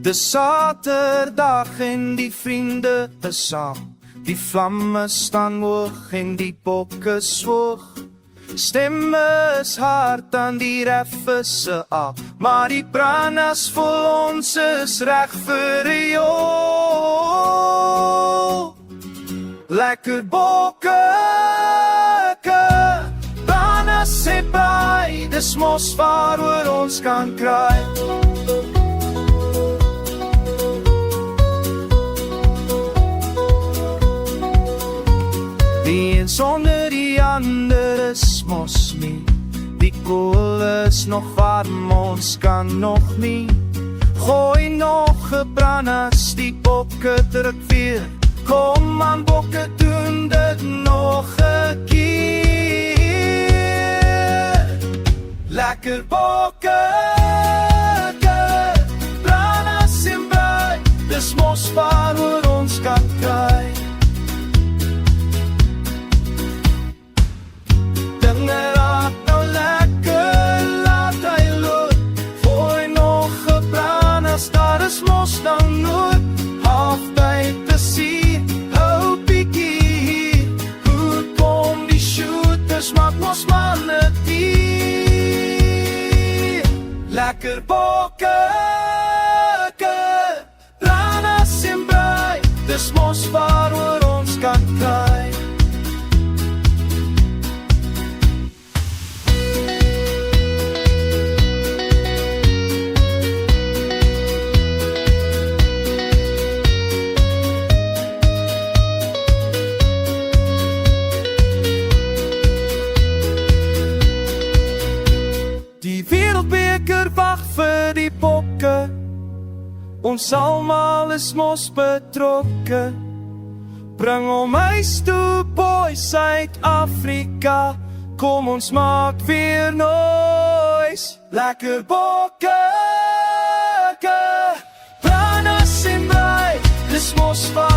Dis Saterdag en die vriende is saam. Die vlamme staan hoog en die bokke swoeg. Stemme is hard aan die reffese af, maar die brandas vir ons is reg vir 'n jol. Lekker bokke, brandas sê braai, dis mos waaroor ons kan kraai. Die een sonder die ander is mos nie. Die kool is nog warm, ons kan nog nie. Gooi nog 'n brandas, die bokke druk weer. Kom aan bokke, doen dit nog 'n keer. Lekker bokke, brandas en braai, dis mos waaroor ons kan kraai. Dinge raak nou lekker, laat hy loop. Gooi nog 'n brandas, daar is mos nou nood. Halftyd te sien, hou bietjie hier. Hoe kom die shooters, maak mos manne dier. Lekker bokke, brandas en braai, dis mos waaroor ons kan kraai. Die wereldbeker wag vir die bokke. Ons almal is mos betrokke. Bring hom huis toe, boys, Suid-Afrika. Kom ons maak weer noise. Lekker bokke, brandas en braai, dis mos waar